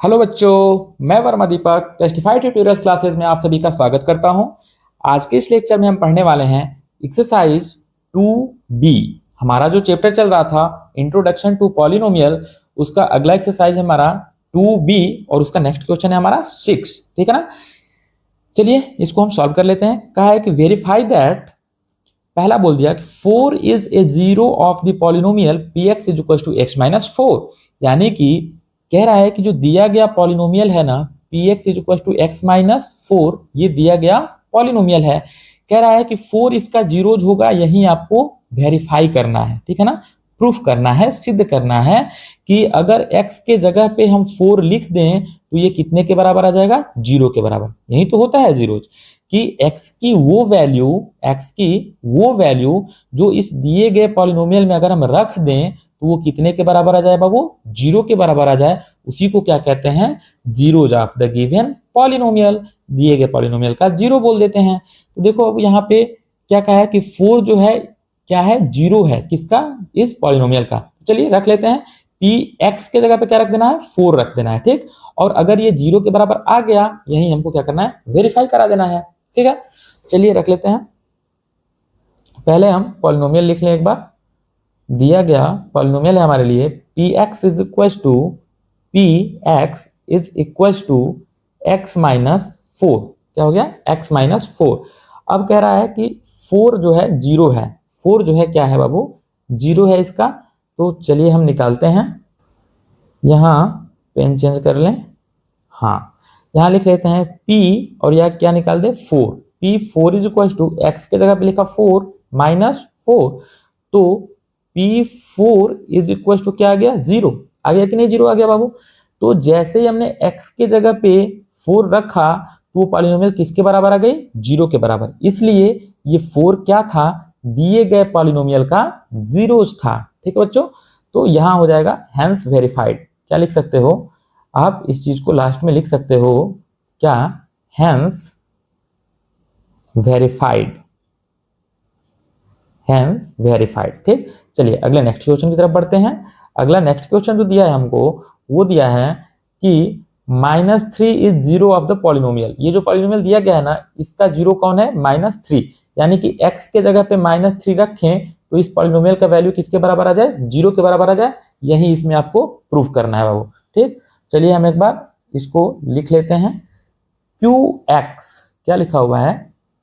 Hello बच्चों, मैं वर्मा दीपक testify tutorials classes में आप सभी का स्वागत करता हूं। आज के इस लेक्चर में हम पढ़ने वाले हैं एक्सरसाइज 2B। हमारा जो चैप्टर चल रहा था इंट्रोडक्शन टू पॉलिनोमियल, उसका अगला एक्सरसाइज हमारा 2B और उसका नेक्स्ट क्वेश्चन है हमारा 6। ठीक है ना। चलिए इसको हम सॉल्व कर लेते हैं। कहा है कि वेरीफाई दैट, पहला बोल दिया कि 4 is a zero of the polynomial p x is equal to x minus 4। यानी कि कह रहा है कि जो दिया गया पॉलिनोमियल है ना p x is equal to x minus 4, ये दिया गया पॉलिनोमियल है। कह रहा है कि 4 इसका जीरोज होगा, यही आपको वेरीफाई करना है। ठीक है ना, प्रूफ करना है, सिद्ध करना है कि अगर x के जगह पे हम 4 लिख दें तो ये कितने के बराबर आ जाएगा, 0 के बराबर। यही तो होता है जीरोज कि x की वो वैल्यू जो इस दिए गए पॉलिनोमियल में अगर हम रख दें तो वो कितने के बराबर आ जाए बाबू, 0 के बराबर आ जाए। उसी को क्या कहते हैं, zeros of the given polynomial. दिए गए पॉलिनोमियल का जीरो बोल देते हैं। तो देखो अब यहाँ पे क्या कहा है कि 4 जो है क्या है, जीरो है। किसका, इस पॉलिनोमियल का। चलिए रख लेते हैं, पी एक्स के जगह पे क्या रख देना है, 4 रख देना है। ठीक, और अगर ये 0 के बराबर आ गया, यही हमको क्या करना है, वेरीफाई करा देना है। ठीक है, चलिए रख लेते हैं। पहले हम पॉलिनोमियल लिख लें एक बार। दिया गया पॉलिनोमियल है हमारे लिए p x is equal to x minus 4। क्या हो गया, एक्स माइनस 4। अब कह रहा है कि 4 जो है 0 है। 4 जो है क्या है बाबू, 0 है इसका। तो चलिए हम निकालते हैं। यहाँ पेन चेंज कर लें। हाँ, यहाँ लिख लेते हैं P और यह क्या निकाल दे, 4। P4 is equal to x के जगह पे लिखा 4 माइनस 4। तो P4 इज इक्वल टू क्या आ गया, 0 आ गया कि नहीं, 0 आ गया बाबू। तो जैसे ही हमने x के जगह पे 4 रखा तो वो पॉलिनोमियल किसके बराबर आ गई, 0 के बराबर। इसलिए ये 4 क्या था, दिए गए पॉलिनोमियल का जीरोस था। ठीक है बच्चों, तो यहां हो जाएगा हेंस वेरीफाइड। क्या लिख सकते हो आप, इस चीज को लास्ट में लिख सकते हो क्या, हेंस वेरीफाइड, हेंस वेरीफाइड। ठीक, चलिए अगले नेक्स्ट क्वेश्चन की तरफ बढ़ते हैं। अगला नेक्स्ट क्वेश्चन जो दिया है हमको, वो दिया है कि -3 is zero of the polynomial. ये जो पॉलिनोमियल दिया गया है ना, इसका जीरो कौन है, -3। यानी कि x के जगह पे -3 रखें तो इस पॉलिनोमियल का वैल्यू किसके बराबर आ जाए, 0 के बराबर आ जाए। यही इसमें आपको प्रूफ करना है बाबू। ठीक, चलिए हम एक बार इसको लिख लेते हैं। QX क्या लिखा हुआ है,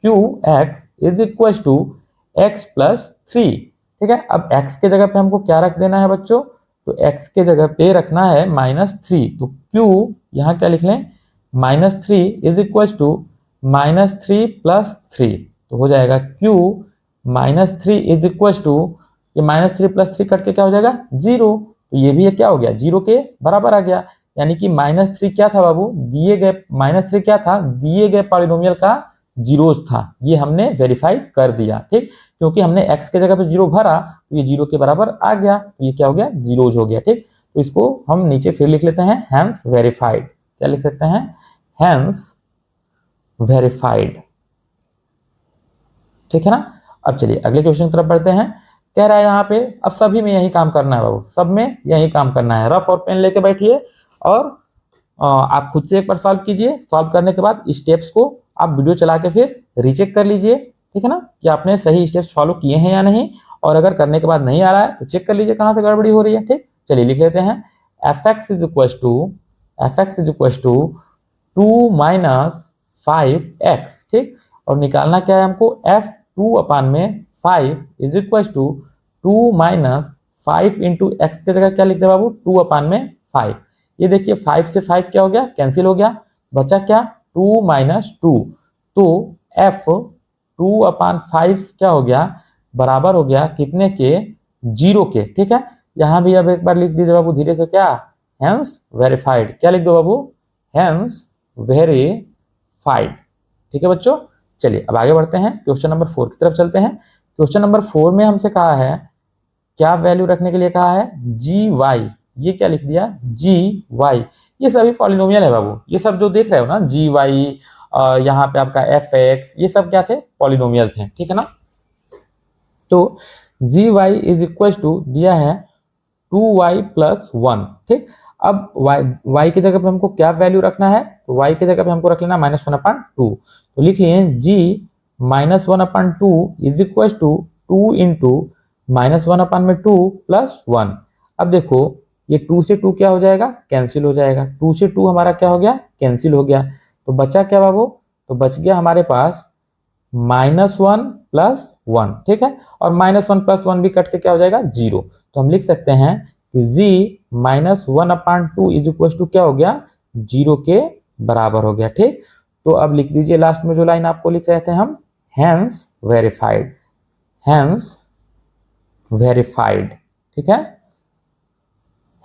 QX is equal to x plus 3। ठीक है, अब x के जगह पे हमको क्या रख देना है बच्चों, तो x के जगह पे रखना है -3। तो Q यहाँ क्या लिख लें, -3 इज इक्वल टू -3 प्लस 3। तो हो जाएगा Q -3 इज इक्वल टू, ये -3 प्लस 3 कट के क्या हो जाएगा, 0। तो ये भी क्या हो गया, 0 के बराबर आ गया। यानी कि -3 क्या था बाबू, दिए गए -3 क्या था, दिए गए पॉलिनोमियल का जीरोज था। ये हमने वेरीफाई कर दिया। ठीक, क्योंकि हमने x के जगह पे 0 भरा तो ये 0 के बराबर आ गया, तो ये क्या हो गया, जीरोज हो गया। ठीक, तो इसको हम नीचे फिर लिख लेते हैं, हेंस वेरीफाइड। क्या लिख सकते हैं, हेंस वेरीफाइड। ठीक है ना। अब चलिए अगले क्वेश्चन की तरफ बढ़ते हैं। कह रहा है यहाँ पे अब सभी में यही काम करना है बाबू, सब में यही काम करना है। रफ और पेन लेके बैठिए और आप खुद से एक बार सॉल्व कीजिए। सॉल्व करने के बाद स्टेप्स को आप वीडियो चला के फिर रीचेक कर लीजिए। ठीक है ना, कि आपने सही स्टेप्स फॉलो किए हैं या नहीं। और अगर करने के बाद नहीं आ रहा है तो चेक कर लीजिए कहाँ से गड़बड़ी हो रही है। ठीक, चलिए लिख लेते हैं, f x is equal to 2 minus 5x। ठीक, और निकालना क्या है हमको, f2 अपान में 5 is equal to 2 minus 5 into x के जगह क्या लिख दे बाबू, 2 अपान में 5। ये देखिए 5 से 5 क्या हो गया, कैंसिल हो गया, बचा क्या, 2 माइनस 2। तो f2 अपान 5 क्या हो गया, बराबर हो गया कितने के, 0 के। ठीक है, यहां भी अब एक बार लिख दीजिए बाबू धीरे से, क्या, हेंस वेरीफाइड। क्या लिख दो बाबू, हेंस वेरीफाइड। ठीक है बच्चों, चलिए अब आगे बढ़ते हैं, क्वेश्चन नंबर 4 की तरफ चलते हैं। क्वेश्चन नंबर 4 में हमसे कहा है, क्या वैल्यू रखने के लिए कहा है, GY। ये क्या लिख दिया, GY। ये सभी पॉलिनोमियल है बाबू, ये सब जो देख रहे हो ना, GY, यहाँ पे आपका FX, ये सब क्या थे, पॉलिनोमियल थे। ठीक है ना। तो GY इज इक्वल टू दिया है 2y प्लस 1। ठीक, अब y की जगह पे हमको क्या वैल्यू रखना है, तो y की जगह पे हमको रख लेना -1/2। तो लिख लिए g -1/2 is equal to 2 into -1/2 plus 1। अब देखो ये 2 से 2 क्या हो जाएगा, कैंसिल हो जाएगा। 2 से 2 हमारा क्या हो गया, कैंसिल हो गया। तो बचा क्या बाबू, तो बच गया हमारे पास -1 प्लस 1, ठीक है। और -1 प्लस 1 भी कट के क्या हो जाएगा, 0। तो हम लिख सकते हैं कि g -1/2 इज इक्वल टू क्या हो गया, 0 के बराबर हो गया, ठीक। तो अब लिख दीजिए लास्ट में जो लाइन आपको लिख रहे थे हम, हैंस वेरीफाइड, हैंस वेरीफाइड, ठीक है,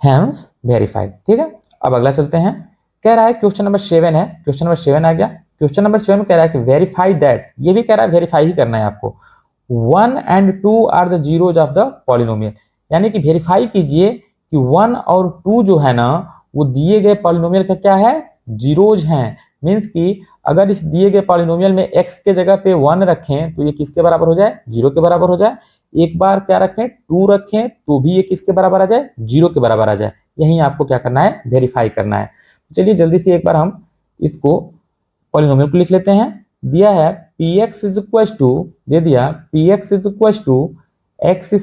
हैंस वेरीफाइड, ठीक है। अब अगला चलते हैं, कह रहा है क्वेश्चन नंबर 7 है, क्वेश्चन नंबर 7 आ गया। क्वेश्चन नंबर 7 में कह रहा है कि वेरीफाई दैट, ये भी कह रहा है वेरीफाई ही करना है आपको, 1 and 2 are the zeros of the polynomial, यानी कि वेरीफाई कीजिए कि 1 और 2 जो है ना वो दिए गए पॉलिनोमियल का क्या है, जीरोज हैं। मींस कि अगर इस दिए गए पॉलिनोमियल में x के जगह पे 1 रखें तो ये किसके बराबर हो जाए, 0 के बराबर हो जाए। एक बार क्या रखें, 2 रखें तो भी ये किसके बराबर आ जाए, 0 के बराबर आ जाए। यही आपको क्या करना है, वेरीफाई करना है। चलिए जल्दी से एक बार हम इसको पॉलिनोमियल को लिख लेते हैं। दिया है px इज इक्वल टू, दे दिया px is equal to x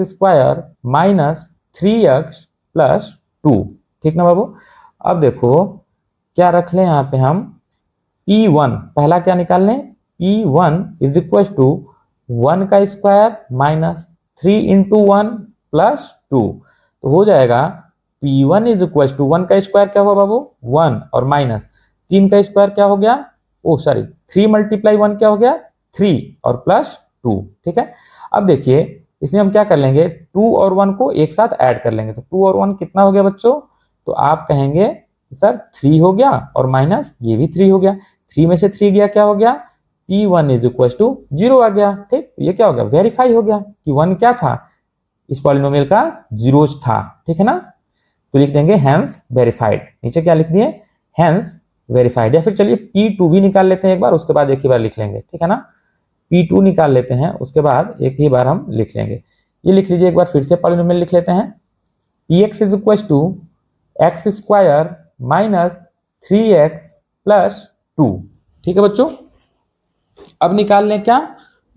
square minus 3x plus 2, ठीक ना बाबू। अब देखो क्या रख लें यहाँ पे हम, p1 पहला क्या निकाल लें, p1 इज इक्वल टू 1 का स्क्वायर माइनस 3 इंटू 1 प्लस 2। तो हो जाएगा p1 इज इक्वल टू 1 का स्क्वायर क्या हुआ बाबू, 1 और माइनस 3 का स्क्वायर क्या हो गया, ओ सॉरी 3 मल्टीप्लाई 1 क्या हो गया, 3 और प्लस 2, ठीक है। अब देखिए इसमें हम क्या कर लेंगे, 2 और 1 को एक साथ ऐड कर लेंगे। तो 2 और 1 कितना हो गया बच्चों, तो आप कहेंगे सर 3 हो गया और माइनस ये भी 3 हो गया। 3 में से 3 गया क्या हो गया, p1 इज इक्वल टू 0 आ गया, ठीक। ये क्या हो गया, वेरीफाई हो गया कि 1 क्या था, इस पॉलिनोमियल का जीरोज था, ठीक है ना। तो लिख देंगे हैंस वेरीफाइड, नीचे क्या लिख दिए, हैंस वेरीफाइड। या फिर चलिए P2 भी निकाल लेते हैं एक बार, उसके बाद एक ही बार लिख लेंगे, ठीक है ना। P2 निकाल लेते हैं, उसके बाद एक ही बार हम लिख लेंगे। ये लिख लीजिए एक बार फिर से पॉलिनोमियल लिख लेते हैं, px is equal to x square minus 3x plus 2, ठीक है बच्चों। अब निकाल लें क्या,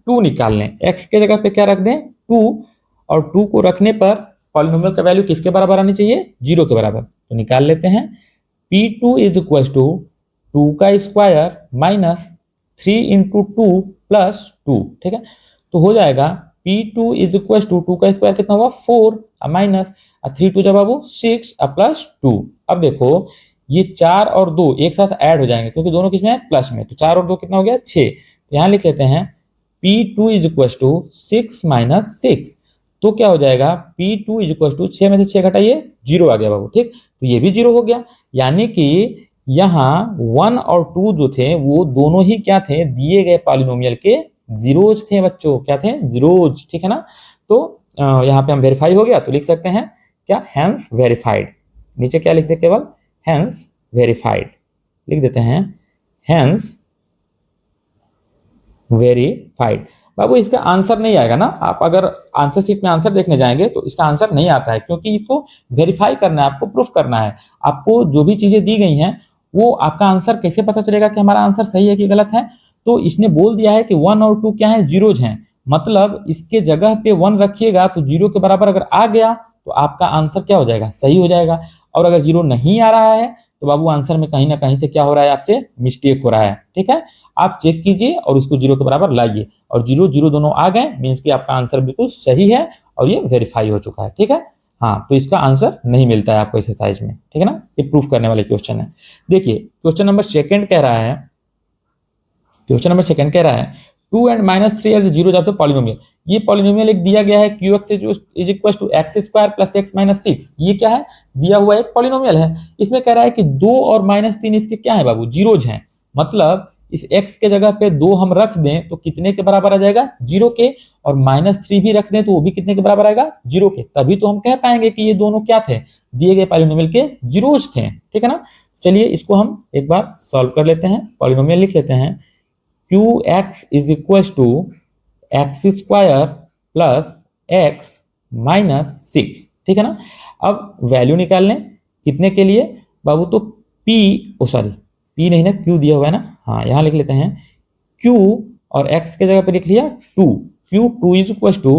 2 निकाल लें, x के जगह पे क्या रख दें, 2, और 2 को रखने पर पॉलिनोमियल का वैल्यू किसके बराबर आनी चाहिए, 0 के बराबर। तो निकाल लेते हैं, p2 इज इक्वल टू 2 का स्क्वायर माइनस 3 इंटू 2 प्लस 2, ठीक है। तो हो जाएगा p2 इज इक्वल टू 2 का स्क्वायर कितना हुआ, 4 माइनस 3 टू जब बाबू 6 प्लस 2। अब देखो ये 4 और 2 एक साथ ऐड हो जाएंगे क्योंकि दोनों किसमें है, प्लस में। तो 4 और 2 कितना हो गया, 6। यहाँ लिख लेते हैं p2 is equal to 6 minus 6। तो क्या हो जाएगा, p2 इज इक्वल टू 6 में से 6 घटाइए, 0 आ गया बाबू, ठीक। तो ये भी 0 हो गया, यानी कि यहाँ 1 और 2 जो थे वो दोनों ही क्या थे, दिए गए पॉलिनोमियल के जीरोज थे बच्चों, क्या थे, जीरोज, ठीक है ना। तो यहाँ पे हम वेरीफाई हो गया, तो लिख सकते हैं क्या, हैंस वेरीफाइड। नीचे क्या लिख दे, केवल हैंस वेरीफाइड लिख देते हैं, हैंस वेरीफाइड। बाबू इसका आंसर नहीं आएगा ना, आप अगर आंसर शीट में आंसर देखने जाएंगे तो इसका आंसर नहीं आता है, क्योंकि इसको वेरीफाई करना है, आपको प्रूफ करना है। आपको जो भी चीजें दी गई हैं वो आपका आंसर कैसे पता चलेगा कि हमारा आंसर सही है कि गलत है। तो इसने बोल दिया है कि 1 और 2 क्या है, जीरोज हैं, मतलब इसके जगह पे 1 रखिएगा तो 0 के बराबर अगर आ गया तो आपका आंसर क्या हो जाएगा, सही हो जाएगा। और अगर 0 नहीं आ रहा है तो बाबू आंसर में कहीं ना कहीं से क्या हो रहा है, आपसे मिस्टेक हो रहा है, ठीक है। आप चेक कीजिए और उसको 0 के बराबर लाइए, और 0 0 दोनों आ गए, मीन्स कि आपका आंसर बिल्कुल सही है और ये वेरीफाई हो चुका है, ठीक है। हाँ, तो इसका आंसर नहीं मिलता है आपको एक्सरसाइज में, ठीक है ना। ये प्रूफ करने वाले क्वेश्चन है। देखिए क्वेश्चन नंबर सेकंड कह रहा है, क्वेश्चन नंबर सेकंड कह रहा है 2 and -3 are the zeros of the polynomial. ये पॉलिनोमियल एक दिया गया है qx is equal to x square plus x minus 6। ये क्या है, दिया हुआ एक पॉलिनोमियल है। इसमें कह रहा है कि 2 और -3 इसके क्या है बाबू, जीरोज हैं, मतलब इस x के जगह पे 2 हम रख दें तो कितने के बराबर आ जाएगा, 0 के, और -3 भी रख दें तो वो भी कितने के बराबर आएगा, 0 के। तभी तो हम कह पाएंगे कि ये दोनों क्या थे, दिए गए पॉलिनोमियल के जीरोज थे, ठीक है ना। चलिए इसको हम एक बार सॉल्व कर लेते हैं, पॉलिनोमियल लिख लेते हैं, qx is equal to x square plus x minus 6, ठीक है ना। अब वैल्यू निकाल लें कितने के लिए बाबू, तो पी नहीं ना, क्यू दिया हुआ है ना, हाँ यहाँ लिख लेते हैं क्यू और एक्स के जगह पे लिख लिया 2, Q2 इज इक्वल टू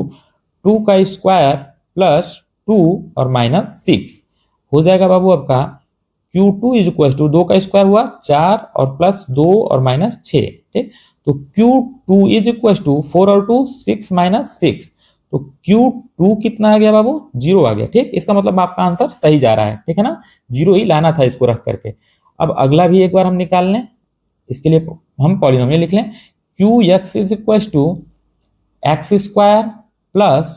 2 का स्क्वायर प्लस 2 और माइनस 6 हो जाएगा बाबू आपका Q2 इज इक्वल टू 2 का स्क्वायर हुआ 4 और प्लस 2 और माइनस 6, ठीक। तो Q2 इज इक्वल टू 4 और 2 6 माइनस 6, तो Q2 कितना आ गया बाबू, 0 आ गया, ठीक। इसका मतलब आपका आंसर सही जा रहा है, ठीक है ना, 0 ही लाना था इसको रख करके। अब अगला भी एक बार हम निकाल लें, इसके लिए हम पॉलिनोमियल लिख लें Qx is equal to x square plus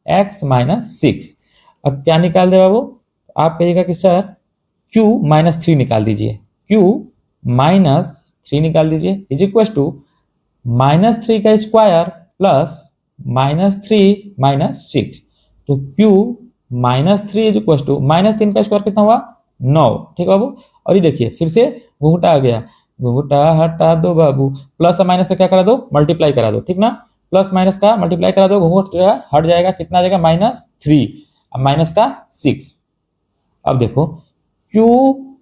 x minus 6। अब क्या निकाल दे बाबू, आप कहिएगा कि सर Q माइनस 3 निकाल दीजिए, Q माइनस 3 निकाल दीजिए इज इक्वल टू -3 का स्क्वायर प्लस -3 माइनस 6, तो Q -3 इज इक्वल टू -3 का स्क्वायर कितना हुआ 9, ठीक बाबू। और ये देखिए फिर से घूंघटा आ गया, घूंघटा हटा दो बाबू, प्लस और माइनस का क्या करा दो, मल्टीप्लाई करा दो, ठीक ना, प्लस माइनस का मल्टीप्लाई करा दो, घूंघट जो है हट जाएगा, कितना आ जाएगा -3 माइनस का 6। अब देखो Q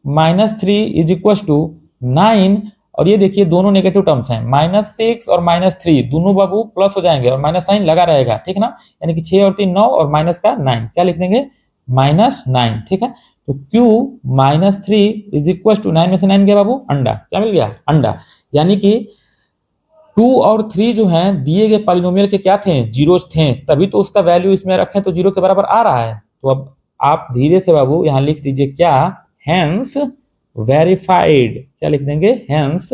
-3 इज इक्वल टू 9, और ये देखिए दोनों नेगेटिव टर्म्स हैं, -6 और -3 दोनों बाबू प्लस हो जाएंगे और माइनस साइन लगा रहेगा, ठीक ना, यानी कि 6 और 3 9 और माइनस का 9, क्या लिख देंगे -9, ठीक है। तो Q -3 इज इक्वल टू 9 में से 9 गया बाबू अंडा, क्या मिल गया अंडा, यानी कि 2 और 3 जो हैं दिए गए पॉलिनोमियल के क्या थे, जीरोस थे, तभी तो उसका वैल्यू इसमें रखें तो 0 के बराबर आ रहा है। तो अब आप धीरे से बाबू यहां लिख दीजिए क्या, हेंस वेरीफाइड, क्या लिख देंगे, हेंस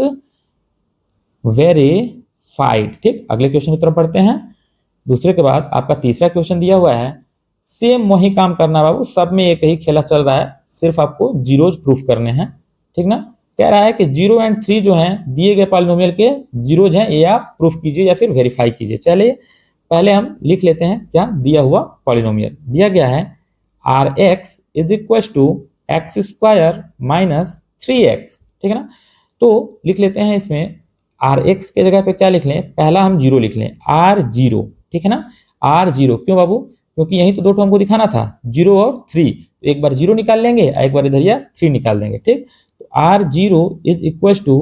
वेरीफाइड, ठीक। अगले क्वेश्चन की तरफ पढ़ते हैं। दूसरे के बाद आपका तीसरा क्वेश्चन दिया हुआ है, सेम वही काम करना बाबू, सब में एक ही खेला चल रहा है, सिर्फ आपको जीरोज प्रूफ करने हैं, ठीक ना। कह रहा है कि 0 और 3 जो हैं दिए गए पॉलिनोमियल के जीरोज हैं, ये आप प्रूफ कीजिए या फिर वेरीफाई कीजिए। चलिए पहले हम लिख लेते हैं क्या दिया हुआ पॉलिनोमियल, दिया गया है Rx is equal to x square minus 3x, ठीक है ना। तो लिख लेते हैं इसमें Rx के जगह पे क्या लिख लें, पहला हम 0 लिख लें, R0, ठीक है ना, R0 क्यों बाबू, क्योंकि यही तो दो हमको दिखाना था 0 और 3, तो एक बार 0 निकाल लेंगे, एक बार इधर या 3 निकाल देंगे, ठीक। तो R0 इज इक्वल टू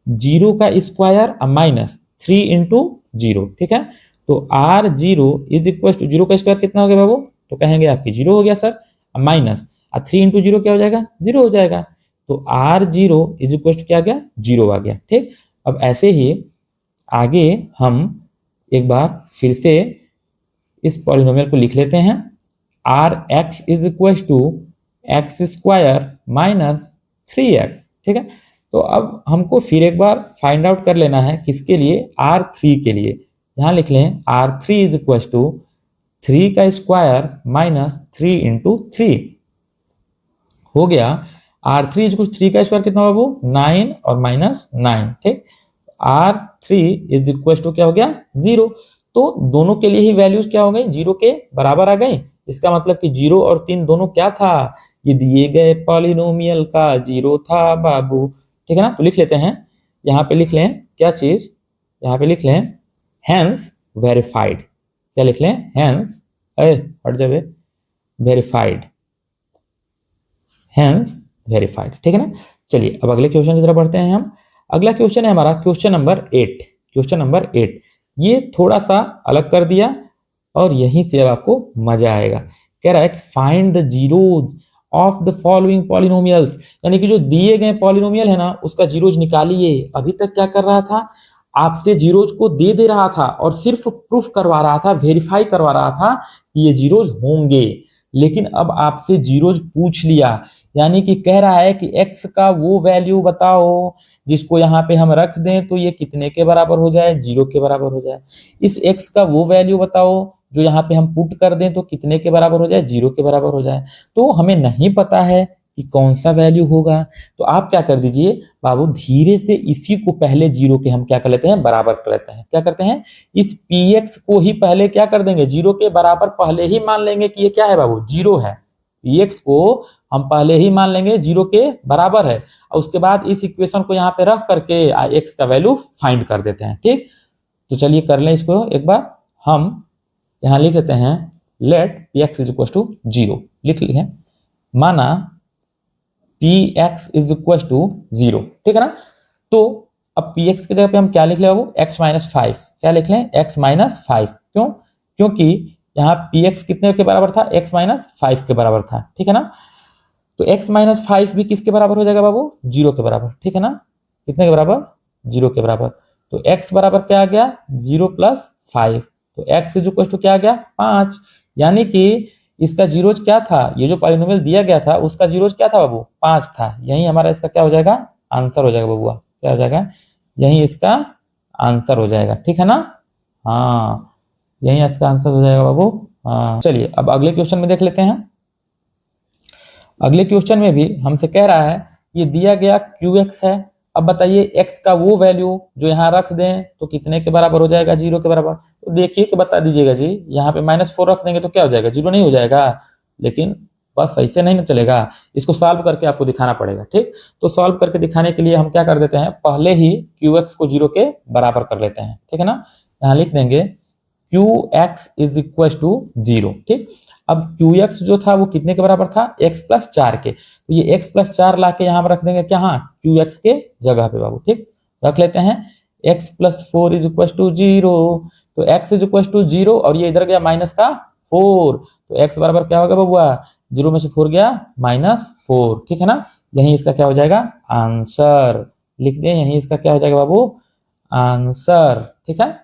0 का स्क्वायर माइनस 3 इंटू 0, ठीक है। तो R0 इज इक्वल टू 0 का स्क्वायर कितना हो गया बाबू, तो कहेंगे आपकी 0 हो गया सर, माइनस 3 इंटू 0 क्या हो जाएगा, 0 हो जाएगा। तो R0 इज इक्वल टू क्या आ गया, 0 आ गया, ठीक। अब ऐसे ही आगे हम एक बार फिर से इस पॉलिनोमियल को लिख लेते हैं, Rx is equal to x square minus 3x, ठीक है। तो अब हमको फिर एक बार फाइंड आउट कर लेना है किसके लिए, R3 के लिए। यहां लिख लें R3 इज इक्वल टू 3 का स्क्वायर माइनस 3 इंटू 3 हो गया। R3 इज इक्वल 3 का स्क्वायर कितना बाबू, 9 और माइनस 9, ठीक। R3 इज इक्वल टू क्या हो गया 0, तो दोनों के लिए ही वैल्यूज क्या हो गई, 0 के बराबर आ गई। इसका मतलब कि 0 और 3 दोनों क्या था, ये दिए गए पॉलिनोमियल का 0 था बाबू, ठीक है ना। तो लिख लेते हैं, यहाँ पे लिख लें क्या चीज, यहाँ पे लिख लें हेंस वेरीफाइड, क्या लिख लें, हेंस हट जावे वेरीफाइड, हेंस वेरीफाइड, ठीक है ना। चलिए अब अगले क्वेश्चन की तरफ बढ़ते हैं हम। अगला क्वेश्चन है हमारा क्वेश्चन नंबर 8, क्वेश्चन नंबर 8 ये थोड़ा सा अलग कर दिया और यहीं से अब आपको मजा आएगा। कह रहा है find the zeros of the following polynomials, यानी कि जो दिए गए पॉलिनोमियल है ना उसका जीरोज निकालिए। अभी तक क्या कर रहा था, आपसे जीरोज को दे रहा था और सिर्फ प्रूफ करवा रहा था, वेरीफाई करवा रहा था कि ये जीरोज होंगे, लेकिन अब आपसे जीरोज पूछ लिया, यानी कि कह रहा है कि x का वो वैल्यू बताओ जिसको यहाँ पे हम रख दें तो ये कितने के बराबर हो जाए, 0 के बराबर हो जाए। इस x का वो वैल्यू बताओ जो यहाँ पे हम पुट कर दें तो कितने के बराबर हो जाए, 0 के बराबर हो जाए। तो हमें नहीं पता है कि कौन सा वैल्यू होगा, तो आप क्या कर दीजिए बाबू, धीरे से इसी को पहले 0 के हम क्या कर लेते हैं, बराबर कर लेते हैं। क्या करते हैं, इस px को ही पहले क्या कर देंगे, 0 के बराबर पहले ही मान लेंगे कि ये क्या है बाबू, 0 है। px को हम पहले ही मान लेंगे 0 के बराबर है, और उसके बाद इस इक्वेशन को यहाँ पे रख करके x का वैल्यू फाइंड कर देते हैं, ठीक। तो चलिए कर लें इसको एक बार, हम यहाँ लिख लेते हैं let px is equal to 0, लिख लिए, माना p x is equal to 0, ठीक है ना। तो अब पी एक्स की जगह पे हम क्या लिख लें बाबू, एक्स माइनस 5, क्या लिख लें, एक्स माइनस 5। क्यों, क्योंकि यहाँ पी एक्स कितने के बराबर था, एक्स माइनस 5 के बराबर था, ठीक है ना। तो एक्स माइनस 5 भी किसके बराबर हो जाएगा बाबू, 0 के बराबर, ठीक है ना। कितने के बराबर, 0 के बराबर। तो x बराबर क्या आ गया, 0 प्लस 5। तो x इज इक्वल टू क्या आ गया, 5। यानी कि इसका जीरोज क्या था, ये जो पॉलिनोमियल दिया गया था उसका जीरोज क्या था बाबू, 5 था। यही हमारा इसका क्या हो जाएगा, आंसर हो जाएगा बबुआ, क्या हो जाएगा, यही इसका आंसर हो जाएगा, ठीक है ना। हाँ, यही इसका आंसर हो जाएगा बाबू। हाँ चलिए अब अगले क्वेश्चन में देख लेते हैं। अगले क्वेश्चन में भी हमसे कह रहा है ये दिया गया QX है। अब बताइए x का वो वैल्यू जो यहाँ रख दें तो कितने के बराबर हो जाएगा, 0 के बराबर। तो देखिए कि बता दीजिएगा जी, यहाँ पे -4 रख देंगे तो क्या हो जाएगा, 0 नहीं हो जाएगा। लेकिन बस ऐसे नहीं ना चलेगा, इसको सॉल्व करके आपको दिखाना पड़ेगा, ठीक। तो सॉल्व करके दिखाने के लिए हम क्या कर देते हैं, पहले ही QX को 0 के बराबर कर लेते हैं, ठीक है ना। यहाँ लिख देंगे QX इज इक्वल टू 0, ठीक। अब QX जो था वो कितने के बराबर था, x प्लस 4 के। तो ये x प्लस 4 ला के यहाँ पर रख देंगे क्या, हाँ QX के जगह पे बाबू, ठीक। रख लेते हैं x plus 4 is equal to 0। तो x इज इक्वल टू 0 और ये इधर गया माइनस का 4। तो x बराबर क्या होगा बबुआ, 0 में से 4 गया -4, ठीक है ना। यही इसका क्या हो जाएगा, आंसर। लिख दें यही इसका क्या हो जाएगा बाबू, आंसर, ठीक है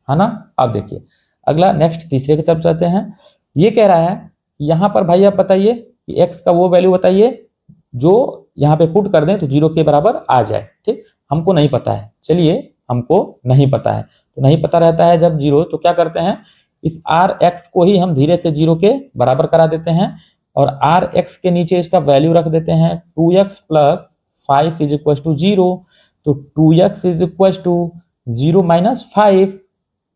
ना। अब देखिए अगला नेक्स्ट तीसरे की तरफ चलते हैं। ये कह रहा है यहाँ पर भाई आप बताइए कि x का वो वैल्यू बताइए जो यहाँ पे पुट कर दें तो 0 के बराबर आ जाए, ठीक। हमको नहीं पता है, चलिए हमको नहीं पता है, तो नहीं पता रहता है जब 0, तो क्या करते हैं, इस rx को ही हम धीरे से 0 के बराबर करा देते हैं और rx के नीचे इसका वैल्यू रख देते हैं 2x plus 5 is equal to 0। तो 2x is equal to 0 minus 5।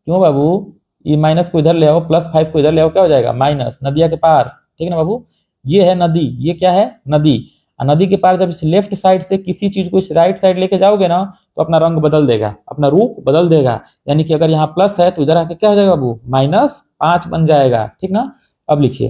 क्यों बाबू, ये माइनस को इधर ले आओ, प्लस 5 को इधर ले आओ, क्या हो जाएगा, माइनस, नदिया के पार, ठीक है ना बाबू। ये है नदी, ये क्या है, नदी। नदी के पार जब इस लेफ्ट साइड से किसी चीज को इस राइट साइड लेके जाओगे ना तो अपना रंग बदल देगा, अपना रूप बदल देगा। यानी कि अगर यहाँ प्लस है तो इधर आके क्या हो जाएगा बाबू, -5 बन जाएगा, ठीक ना। अब लिखिए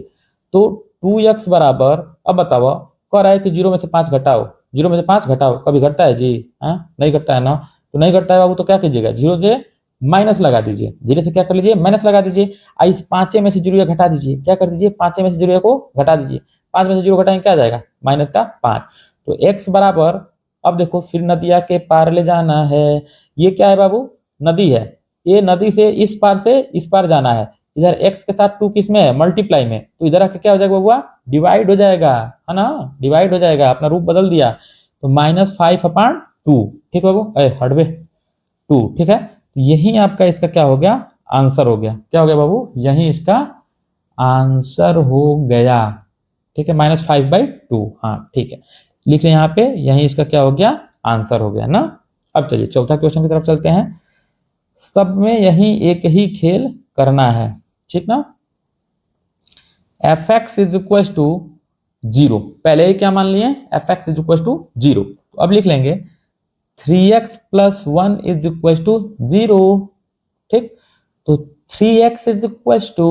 तो 2x बराबर, अब बताओ कह रहा है कि 0 में से 5 घटाओ, 0 में से 5 घटाओ, कभी घटता है जी, हाँ नहीं घटता है ना। तो नहीं घटता है बाबू, तो क्या कीजिएगा, 0 से माइनस लगा दीजिए, धीरे से क्या कर लीजिए, माइनस लगा दीजिए। इस 5 में से 0 घटा दीजिए, क्या कर दीजिए, 5 में से 0 को घटा दीजिए। 5 में से 0 घटाएंगे क्या आ जाएगा, माइनस का 5। तो x बराबर, अब देखो फिर नदिया के पार ले जाना है। ये क्या है बाबू, नदी है, ये नदी से इस पार जाना है। इधर x के साथ 2 किस में है, मल्टीप्लाई में। तो इधर आके क्या हो जाएगा बबुआ, डिवाइड हो जाएगा, है ना, डिवाइड हो जाएगा, अपना रूप बदल दिया। तो -5/2, ठीक बाबू, हटवे 2, ठीक है। यही आपका इसका क्या हो गया, आंसर हो गया। क्या हो गया बाबू, यही इसका आंसर हो गया, ठीक है, -5/2। हाँ ठीक है, लिख लें यहाँ पे, यही इसका क्या हो गया, आंसर हो गया ना। अब चलिए चौथा क्वेश्चन की तरफ चलते हैं। सब में यही एक ही खेल करना है, ठीक ना। fx इज इक्वल टू 0, पहले ही क्या मान लिए, fx इज इक्वल टू 0। तो अब लिख लेंगे 3x plus 1 is equal to 0, ठीक। तो 3x is equal to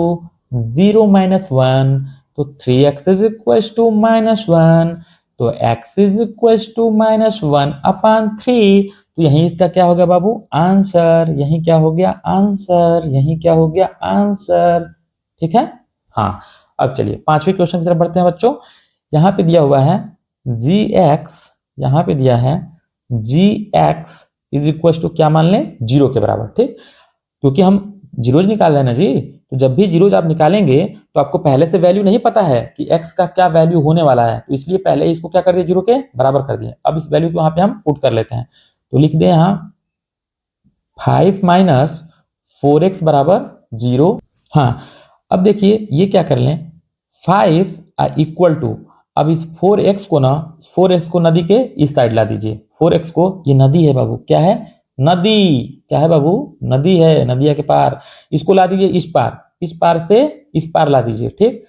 0 minus 1, तो 3x इज इक्वल टू -1, तो x इज इक्वल टू -1/3। तो यही इसका क्या हो गया बाबू, आंसर। यही क्या हो गया, आंसर। यही क्या हो गया, आंसर, ठीक है। हाँ अब चलिए पांचवें क्वेश्चन की तरफ बढ़ते हैं बच्चों। यहाँ पे दिया हुआ है gx, यहाँ पे दिया है gx इज इक्वल टू क्या मान लें, 0 के बराबर, ठीक। क्योंकि हम जीरोज निकाल रहे हैं ना जी, तो जब भी जीरोज आप निकालेंगे तो आपको पहले से वैल्यू नहीं पता है कि x का क्या वैल्यू होने वाला है, तो इसलिए पहले इसको क्या कर दिया, 0 के बराबर कर दिए। अब इस वैल्यू को यहाँ पे हम पुट कर लेते हैं, तो लिख दें यहाँ 5 माइनस 4x बराबर 0। हाँ अब देखिए ये क्या कर लें, 5 इक्वल टू, अब इस 4x को ना, 4x को नदी के इस साइड ला दीजिए। 4x को, ये नदी है बाबू, क्या है, नदी, क्या है बाबू, नदी है, नदिया के पार। इसको ला दीजिए इस पार से इस पार ला दीजिए, ठीक।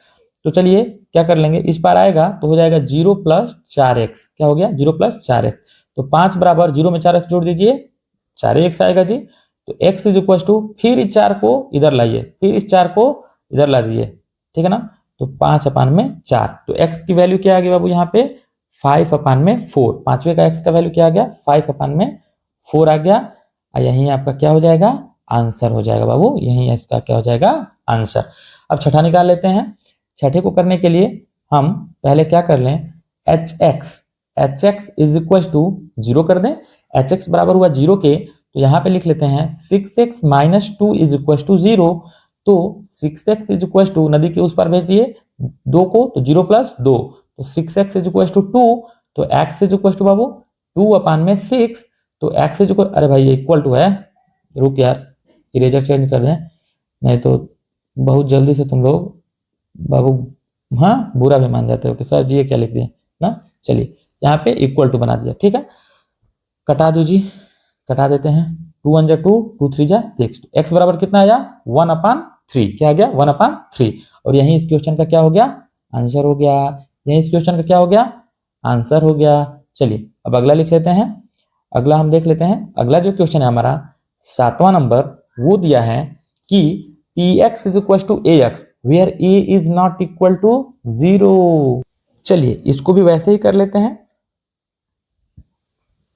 तो चलिए क्या कर लेंगे, इस पार आएगा तो हो जाएगा 0 प्लस 4x, क्या हो गया, 0 प्लस 4x। तो 5 बराबर 0 में 4x जोड़ दीजिए, 4x आएगा जी। तो x इज इक्वल टू, फिर इस 4 को इधर लाइए, फिर इस 4 को इधर ला दीजिए, ठीक है ना। तो 5/4। तो x की वैल्यू क्या आ गई बाबू यहाँ पे 5/4। पांचवे का x का वैल्यू क्या आ गया 5/4 आ गया। और यही आपका क्या हो जाएगा आंसर हो जाएगा बाबू, यही इसका क्या हो जाएगा आंसर। अब छठा निकाल लेते हैं। छठे को करने के लिए हम पहले क्या कर लें, h x is equal to 0 कर दें। एच एक्स बराबर हुआ 0 के, तो यहाँ पे लिख लेते हैं 6x - 2 इज इक्वल टू 0। तो 6x इज इक्वल टू नदी के उस पार भेज दिए 2 को, तो 0 + 2, तो 6x इज इक्वल टू 2। तो x इज इक्वल टू बाबू 2/6। तो x इज इक्वल, अरे भाई इक्वल टू है, रुक यार इरेजर चेंज कर दें, नहीं तो बहुत जल्दी से तुम लोग बाबू हाँ बुरा भी मान जाते हो कि सर जी ये क्या लिख दिए ना। चलिए यहाँ पे इक्वल टू बना दिया, ठीक है। कटा दो जी, कटा देते हैं। 2 1 2, 2 3 6। एक्स बराबर कितना आया 1/3। क्या आ गया 1/3। और यही इस क्वेश्चन का क्या हो गया आंसर हो गया। यही इस क्वेश्चन का क्या हो गया आंसर हो गया। चलिए अब अगला लिख लेते हैं। अगला हम देख लेते हैं। अगला जो क्वेश्चन है हमारा 7वां नंबर, वो दिया है कि px is equal to ax where a is not equal to 0। चलिए इसको भी वैसे ही कर लेते हैं।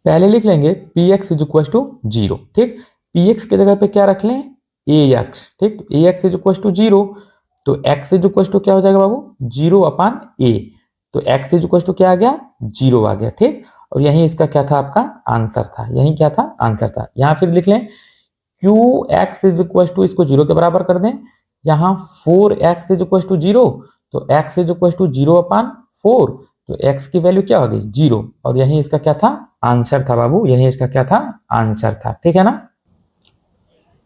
पहले लिख लेंगे px इज इक्वल टू 0, ठीक। px के जगह पे क्या रख लें ax, ठीक। ax इज इक्वल टू 0, तो x इज इक्वल टू क्या हो जाएगा बाबू 0/a। तो x इज इक्वल टू क्या आ गया 0 आ गया, ठीक। और यही इसका क्या था आपका आंसर था, यही क्या था आंसर था। यहां फिर लिख लें qx इज इक्वल टू, इसको 0 के बराबर कर दें। यहाँ 4x इज इक्वल टू 0, तो x इज इक्वल टू 0/4, तो x की वैल्यू क्या हो गई 0। और यही इसका क्या था आंसर था बाबू, यही इसका क्या था आंसर था, ठीक है ना।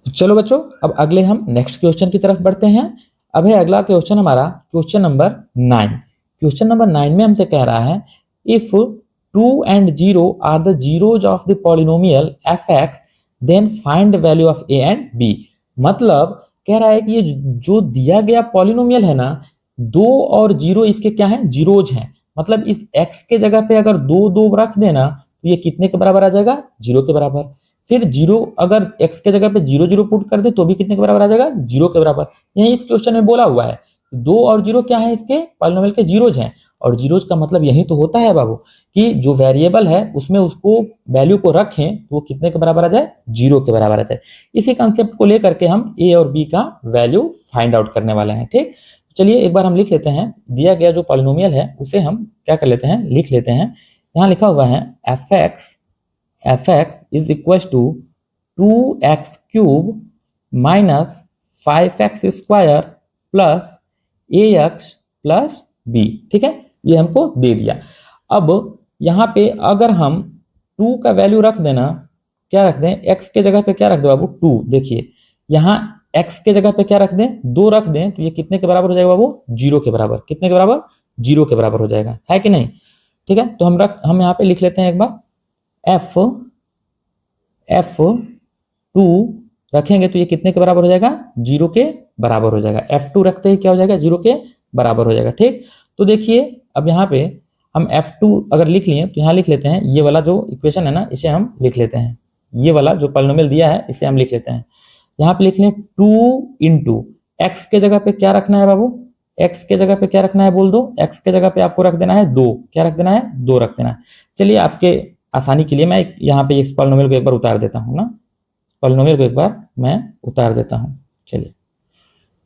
तो चलो बच्चों अब अगले हम नेक्स्ट क्वेश्चन की तरफ बढ़ते हैं। अब है अगला क्वेश्चन हमारा क्वेश्चन नंबर 9। क्वेश्चन नंबर 9 में हमसे कह रहा है if 2 and 0 are the zeros of the polynomial fx then find value of a and b। मतलब कह रहा है कि ये जो दिया गया पॉलिनोमियल है ना, 2 और 0 इसके क्या है जीरोज हैं। मतलब इस x के जगह पे अगर 2 2 रख देना तो ये कितने के बराबर आ जाएगा 0 के बराबर। फिर 0 अगर x के जगह पे 0 0 पुट कर दे तो भी कितने के बराबर आ जाएगा 0 के बराबर। यही इस क्वेश्चन में बोला हुआ है 2 और 0 क्या है इसके पॉलिनोमियल के जीरोज हैं। और जीरोज का मतलब यही तो होता है बाबू कि जो वेरिएबल है उसमें उसको वैल्यू को रखें तो वो कितने के बराबर आ जाए 0 के बराबर आ जाए। इसी कंसेप्ट को लेकर के हम a और b का वैल्यू फाइंड आउट करने वाले हैं, ठीक। चलिए एक बार हम लिख लेते हैं। दिया गया जो पॉलिनोमियल है उसे हम क्या कर लेते हैं लिख लेते हैं। यहाँ लिखा हुआ है fx is equal to 2x³ minus 5x² plus ax plus b, ठीक है। ये हमको दे दिया। अब यहां पे अगर हम 2 का वैल्यू रख देना, क्या रख दें x के जगह पे क्या रख दो बाबू 2। देखिए यहां x के जगह पे क्या रख दें 2 रख दें तो ये कितने के बराबर हो जाएगा बाबू 0 के बराबर। कितने के बराबर 0 के बराबर हो जाएगा, है कि नहीं, ठीक है। तो हम यहाँ पे लिख लेते हैं एक बार f2 रखेंगे तो ये कितने के बराबर हो जाएगा 0 के बराबर हो जाएगा। f2 रखते ही क्या हो जाएगा 0 के बराबर हो जाएगा, ठीक। तो देखिए अब यहाँ पे हम f2 अगर लिख लिए तो यहाँ लिख लेते हैं ये वाला जो इक्वेशन है ना इसे हम लिख लेते हैं। ये वाला जो पॉलिनोमियल दिया है इसे हम लिख लेते हैं। यहाँ पे लिख लें 2 इंटू एक्स के जगह पे क्या रखना है बाबू, x के जगह पे क्या रखना है बोल दो। x के जगह पे आपको रख देना है 2, क्या रख देना है 2 रख देना है। चलिए आपके आसानी के लिए मैं यहाँ पे इस पॉलिनोमियल को एक बार उतार देता हूँ ना, पॉलिनोमियल को एक बार मैं उतार देता हूँ। चलिए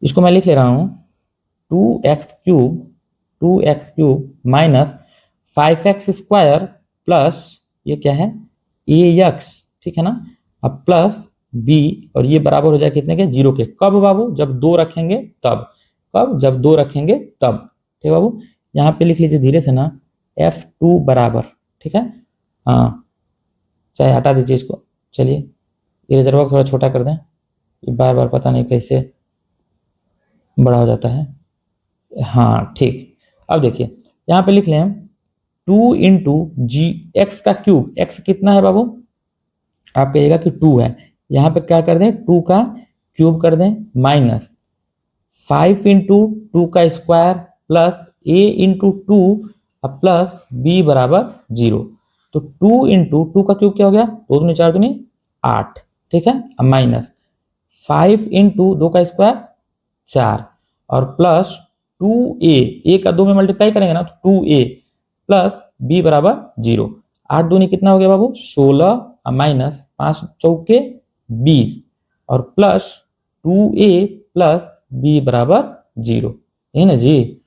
इसको मैं लिख ले रहा हूँ 2x³ माइनस 5x² प्लस ये क्या है ax, ठीक है ना। अब प्लस b और ये बराबर हो जाए कितने के 0 के। कब बाबू जब 2 रखेंगे तब, कब जब 2 रखेंगे तब, ठीक बाबू। यहाँ पे लिख लीजिए धीरे से ना f2 बराबर, ठीक है। हाँ चाहे हटा दीजिए इसको। चलिए इरेजर बॉक्स थोड़ा छोटा कर दें, ये बार बार पता नहीं कैसे बड़ा हो जाता है। हाँ ठीक। अब देखिए यहाँ पे लिख लें हम 2 इंटू जी एक्स का क्यूब। एक्स कितना है बाबू आप कहिएगा कि 2 है। यहाँ पे क्या कर दें 2 का क्यूब कर दें माइनस 5 इंटू 2 का square plus a into 2 plus b बराबर 0। तो 2 इंटू 2 का क्यूब क्या हो गया 2 दूनी 4 दूनी 8, ठीक है। अब माइनस 5 इंटू 2 का स्क्वायर 4 और प्लस 2a का 2 में मल्टीप्लाई करेंगे ना तो 2a प्लस b बराबर 0। 8 दूनी कितना हो गया बाबू 16 माइनस 5 चौके 20 और प्लस 2a प्लस b बराबर 0, है ना जी।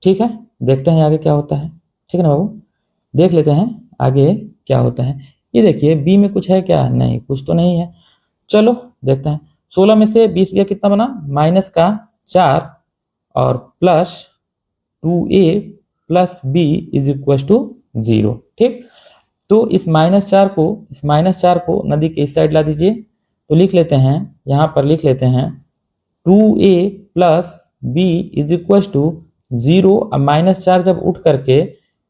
ठीक है, देखते हैं आगे क्या होता है। ठीक है ना बाबू, देख लेते हैं आगे क्या होता है। ये देखिए बी में कुछ है क्या, नहीं कुछ तो नहीं है। चलो देखते हैं। 16 में से 20 गया कितना बना माइनस का 4 और plus 2a plus b is equal to 0। ठीक, तो इस माइनस चार को नदी के इस साइड ला दीजिए। तो लिख लेते हैं, यहाँ पर लिख लेते हैं 2a plus b is equal to 0। अब -4 जब उठ करके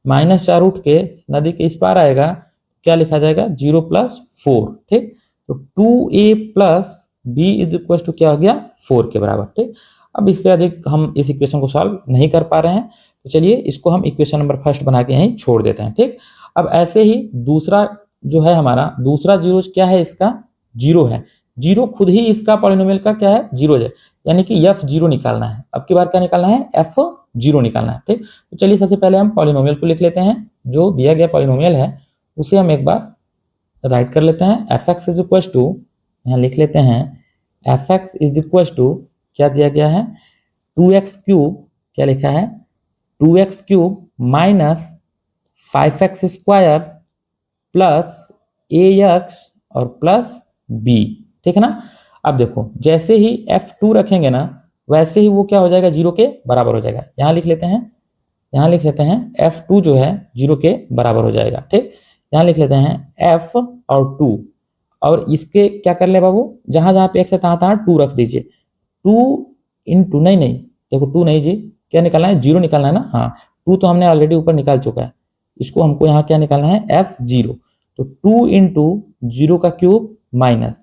-4 उठ के नदी के इस पार आएगा क्या लिखा जाएगा 0 प्लस 4। ठीक, तो 2a plus b is equal to क्या हो गया 4 के बराबर। ठीक, अब इससे अधिक हम इस इक्वेशन को सॉल्व नहीं कर पा रहे हैं, तो चलिए इसको हम इक्वेशन नंबर फर्स्ट बना के यहीं छोड़ देते हैं। ठीक, अब ऐसे ही दूसरा जो है हमारा दूसरा जीरो क्या है, इसका 0 है। 0 खुद ही इसका पॉलिनोमियल का क्या है 0 है, यानी कि f0 निकालना है। अब की बार क्या निकालना है f0 निकालना है। ठीक, तो चलिए सबसे पहले हम पॉलिनोमियल को लिख लेते हैं। जो दिया गया पॉलिनोमियल है उसे हम एक बार राइट कर लेते हैं। fx इज इक्वल टू, यहाँ लिख लेते हैं fx इज इक्वल टू क्या दिया गया है 2x क्यूब, क्या लिखा है 2x cube minus 5x square plus ax और प्लस b। ठीक है ना। अब देखो जैसे ही f2 रखेंगे ना वैसे ही वो क्या हो जाएगा 0 के बराबर हो जाएगा। यहाँ लिख लेते हैं f2 जो है 0 के बराबर हो जाएगा। ठीक, यहाँ लिख लेते हैं f और 2 और इसके क्या कर ले बाबू, जहां जहां पे x है तहां 2 रख दीजिए। 2 इंटू नहीं देखो 2 नहीं जी, क्या निकालना है 0 निकालना है ना। हाँ 2 तो हमने ऑलरेडी ऊपर निकाल चुका है, इसको हमको यहाँ क्या निकालना है f0। तो 2 इंटू 0 का क्यूब माइनस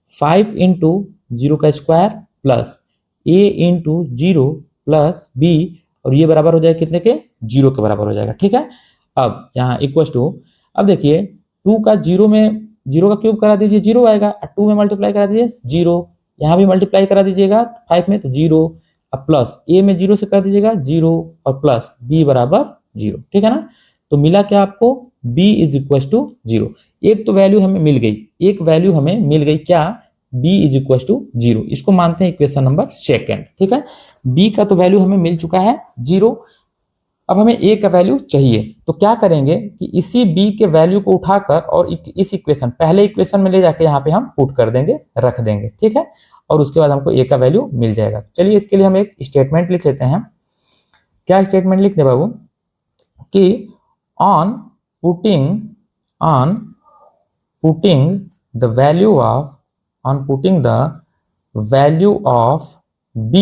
5 इंटू 0 का square plus a into 0 plus b और ये बराबर हो जाएगा कितने के 0 के बराबर हो जाएगा। ठीक है, अब यहाँ इक्वल टू, अब देखिए 2 का 0 में 0 का क्यूब करा दीजिए 0 आएगा, 2 में मल्टीप्लाई करा दीजिए 0, यहाँ भी मल्टीप्लाई करा दीजिएगा 5 में तो 0, अब प्लस a में 0 से कर दीजिएगा 0 और प्लस b बराबर 0। ठीक है ना, तो मिला क्या आपको b इज इक्वल टू 0। एक तो वैल्यू हमें मिल गई, एक वैल्यू हमें मिल गई क्या b इज इक्वल टू 0। इसको मानते हैं इक्वेशन नंबर सेकेंड। ठीक है, b का तो वैल्यू हमें मिल चुका है 0। अब हमें a का वैल्यू चाहिए, तो क्या करेंगे कि इसी b के वैल्यू को उठाकर और इस इक्वेशन पहले इक्वेशन में ले जाके यहाँ पे हम पुट कर देंगे, रख देंगे। ठीक है, और उसके बाद हमको a का वैल्यू मिल जाएगा। चलिए इसके लिए हम एक स्टेटमेंट लिख लेते हैं। क्या स्टेटमेंट लिख दे बाबू कि on putting the value of b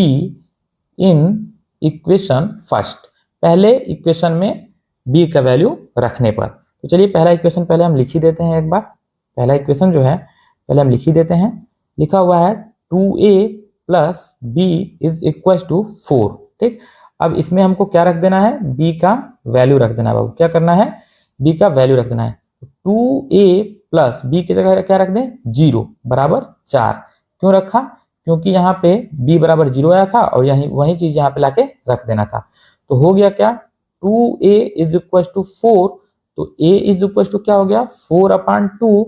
in equation first, पहले इक्वेशन में b का वैल्यू रखने पर। तो चलिए पहला इक्वेशन पहले हम लिख ही देते हैं एक बार। पहला इक्वेशन जो है पहले हम लिख ही देते हैं। लिखा हुआ है 2a plus b is equal to 4। ठीक, अब इसमें हमको क्या रख देना है b का वैल्यू रख देना है बाबू। क्या करना है b का वैल्यू रख देना है। 2a प्लस b की जगह क्या रख दें 0 बराबर 4। क्यों रखा, क्योंकि यहाँ पे b बराबर 0 आया था और यही वही चीज यहाँ पे लाके रख देना था। तो हो गया क्या 2a इज इक्वल टू 4, तो a इज इक्वल टू क्या हो गया 4/2।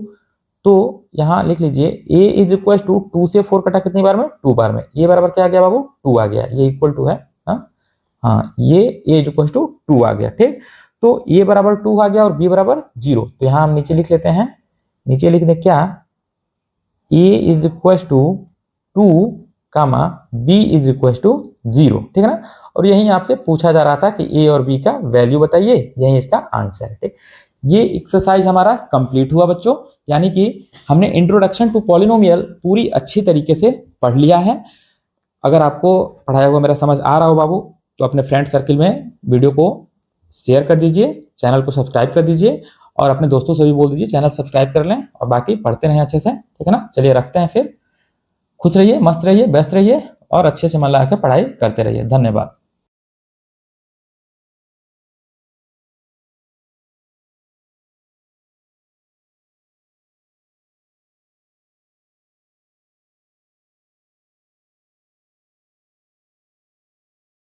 तो यहाँ लिख लीजिए a इज इक्वल टू 2 से 4 कटा कितनी बार में 2 बार में, ये बराबर क्या आ गया बाबू 2 आ गया, ये इक्वल टू है। हाँ ये a इज इक्वल टू 2 आ गया। ठीक, तो a बराबर 2 आ गया और b बराबर 0। तो यहाँ हम नीचे लिख लेते हैं, नीचे लिख दें क्या a is equal to 2 comma b is equal to 0। ठीक है ना, और यही आपसे पूछा जा रहा था कि a और b का वैल्यू बताइए, यही इसका आंसर है। ठीक, ये एक्सरसाइज हमारा कंप्लीट हुआ बच्चों, यानी कि हमने इंट्रोडक्शन टू पॉलिनोमियल पूरी अच्छी तरीके से पढ़ लिया है। अगर आपको पढ़ाया हुआ मेरा समझ आ रहा हो बाबू तो अपने फ्रेंड सर्किल में वीडियो को शेयर कर दीजिए, चैनल को सब्सक्राइब कर दीजिए और अपने दोस्तों से भी बोल दीजिए चैनल सब्सक्राइब कर लें और बाकी पढ़ते रहें अच्छे से। ठीक है ना, चलिए रखते हैं फिर। खुश रहिए, मस्त रहिए, व्यस्त रहिए और अच्छे से मन लगा कर पढ़ाई करते रहिए। धन्यवाद।